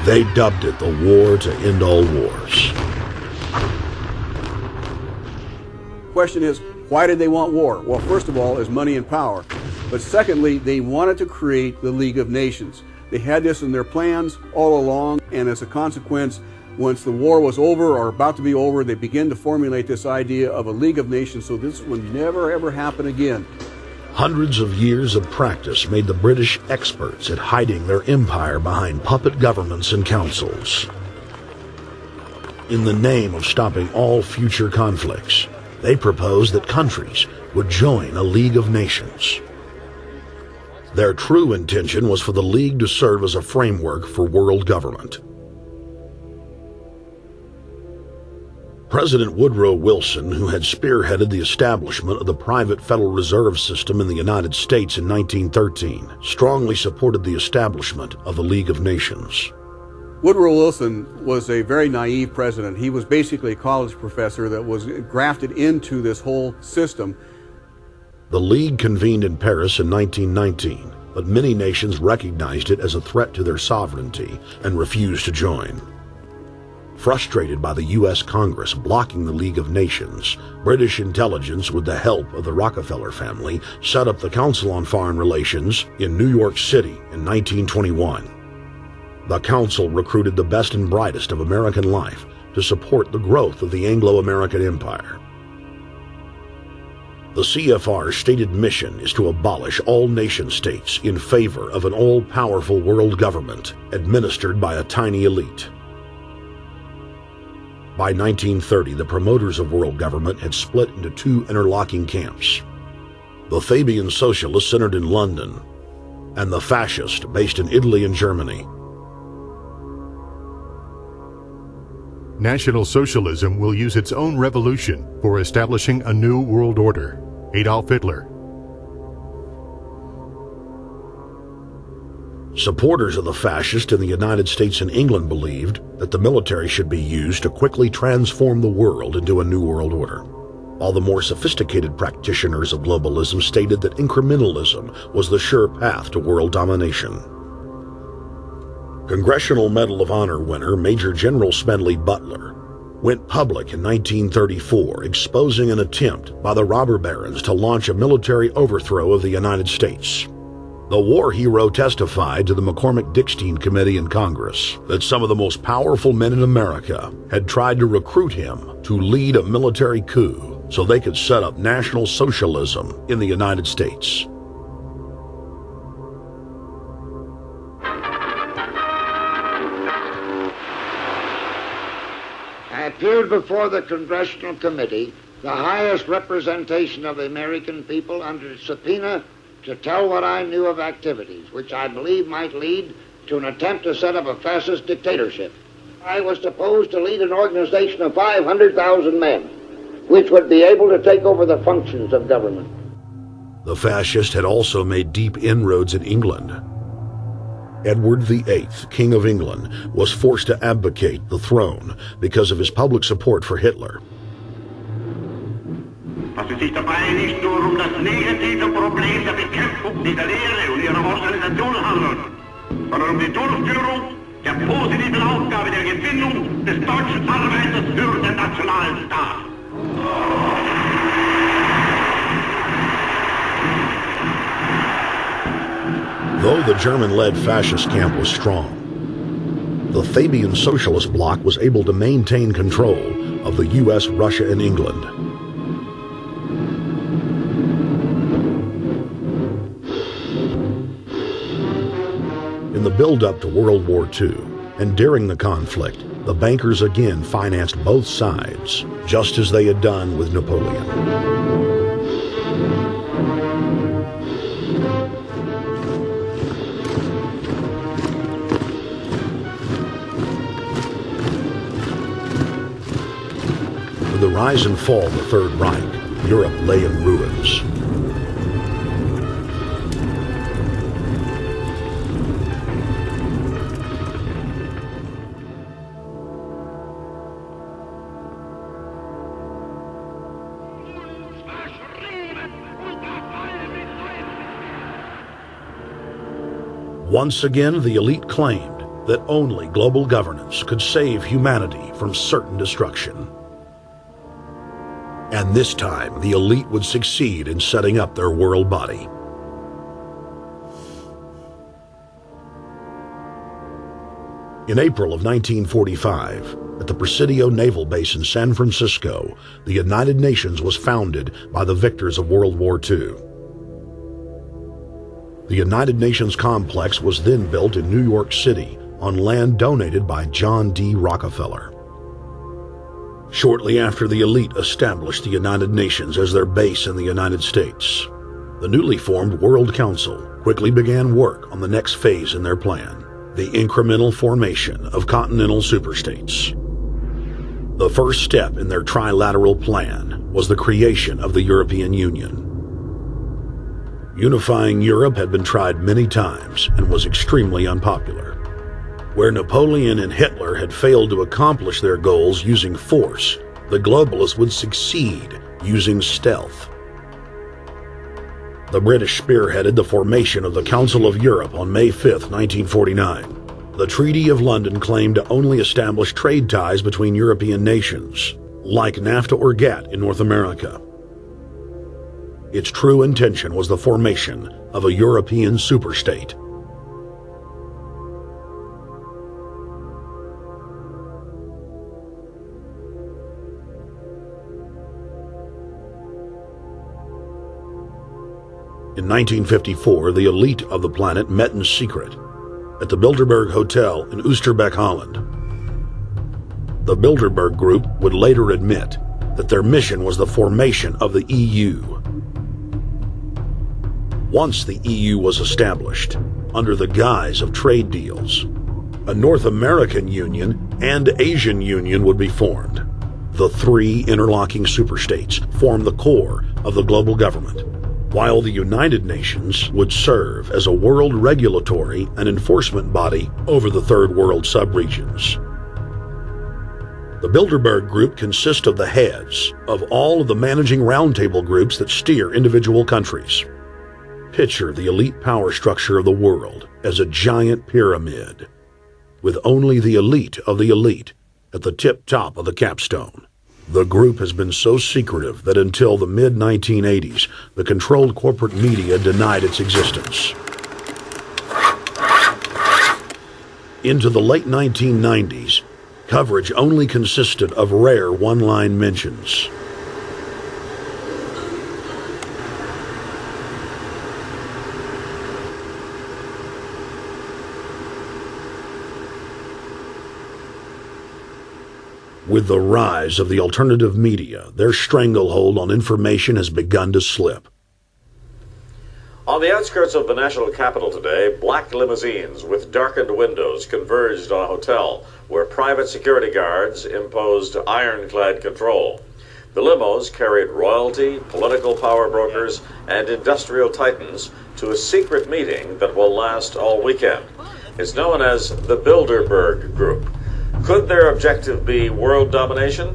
They dubbed it the war to end all wars. Question is, why did they want war? Well, first of all, is money and power. But secondly, they wanted to create the League of Nations. They had this in their plans all along, and as a consequence, once the war was over or about to be over, they began to formulate this idea of a League of Nations, so this would never ever happen again. Hundreds of years of practice made the British experts at hiding their empire behind puppet governments and councils. In the name of stopping all future conflicts, they proposed that countries would join a League of Nations. Their true intention was for the League to serve as a framework for world government. President Woodrow Wilson, who had spearheaded the establishment of the private Federal Reserve System in the United States in 1913, strongly supported the establishment of the League of Nations. Woodrow Wilson was a very naive president. He was basically a college professor that was grafted into this whole system. The League convened in Paris in 1919, but many nations recognized it as a threat to their sovereignty and refused to join. Frustrated by the U.S. Congress blocking the League of Nations, British intelligence, with the help of the Rockefeller family, set up the Council on Foreign Relations in New York City in 1921. The Council recruited the best and brightest of American life to support the growth of the Anglo-American Empire. The CFR's stated mission is to abolish all nation-states in favor of an all-powerful world government administered by a tiny elite. By 1930, the promoters of world government had split into two interlocking camps: the Fabian socialists centered in London, and the fascists based in Italy and Germany. National Socialism will use its own revolution for establishing a new world order. Adolf Hitler. Supporters of the fascists in the United States and England believed that the military should be used to quickly transform the world into a new world order, while the more sophisticated practitioners of globalism stated that incrementalism was the sure path to world domination. Congressional Medal of Honor winner Major General Smedley Butler went public in 1934, exposing an attempt by the robber barons to launch a military overthrow of the United States. The war hero testified to the McCormick-Dickstein Committee in Congress that some of the most powerful men in America had tried to recruit him to lead a military coup so they could set up National Socialism in the United States. I appeared before the Congressional Committee, the highest representation of the American people, under subpoena to tell what I knew of activities which I believe might lead to an attempt to set up a fascist dictatorship. I was supposed to lead an organization of 500,000 men, which would be able to take over the functions of government. The fascists had also made deep inroads in England. Edward VIII, King of England, was forced to abdicate the throne because of his public support for Hitler. Dass es sich dabei nicht nur das negative Problem der Bekämpfung dieser Lehre und ihrer Organisation handelt, sondern die Durchführung der positiven Aufgabe der Gewinnung des deutschen Arbeiters für den nationalen Staat. Though the German-led fascist camp was strong, the Fabian socialist bloc was able to maintain control of the U.S., Russia, and England. In the build-up to World War II, and during the conflict, the bankers again financed both sides, just as they had done with Napoleon. With the rise and fall of the Third Reich, Europe lay in ruins. Once again, the elite claimed that only global governance could save humanity from certain destruction. And this time, the elite would succeed in setting up their world body. In April of 1945, at the Presidio Naval Base in San Francisco, the United Nations was founded by the victors of World War II. The United Nations complex was then built in New York City on land donated by John D. Rockefeller. Shortly after the elite established the United Nations as their base in the United States, the newly formed World Council quickly began work on the next phase in their plan, the incremental formation of continental superstates. The first step in their trilateral plan was the creation of the European Union. Unifying Europe had been tried many times and was extremely unpopular. Where Napoleon and Hitler had failed to accomplish their goals using force, the globalists would succeed using stealth. The British spearheaded the formation of the Council of Europe on May 5, 1949. The Treaty of London claimed to only establish trade ties between European nations, like NAFTA or GATT in North America. Its true intention was the formation of a European superstate. In 1954, the elite of the planet met in secret at the Bilderberg Hotel in Oosterbeek, Holland. The Bilderberg Group would later admit that their mission was the formation of the EU. Once the EU was established, under the guise of trade deals, a North American Union and Asian Union would be formed. The three interlocking superstates formed the core of the global government, while the United Nations would serve as a world regulatory and enforcement body over the Third World subregions. The Bilderberg Group consists of the heads of all of the managing roundtable groups that steer individual countries. Picture the elite power structure of the world as a giant pyramid, with only the elite of the elite at the tip top of the capstone. The group has been so secretive that until the mid-1980s, the controlled corporate media denied its existence. Into the late 1990s, coverage only consisted of rare one-line mentions. With the rise of the alternative media, their stranglehold on information has begun to slip. On the outskirts of the national capital today, black limousines with darkened windows converged on a hotel where private security guards imposed ironclad control. The limos carried royalty, political power brokers, and industrial titans to a secret meeting that will last all weekend. It's known as the Bilderberg Group. Could their objective be world domination?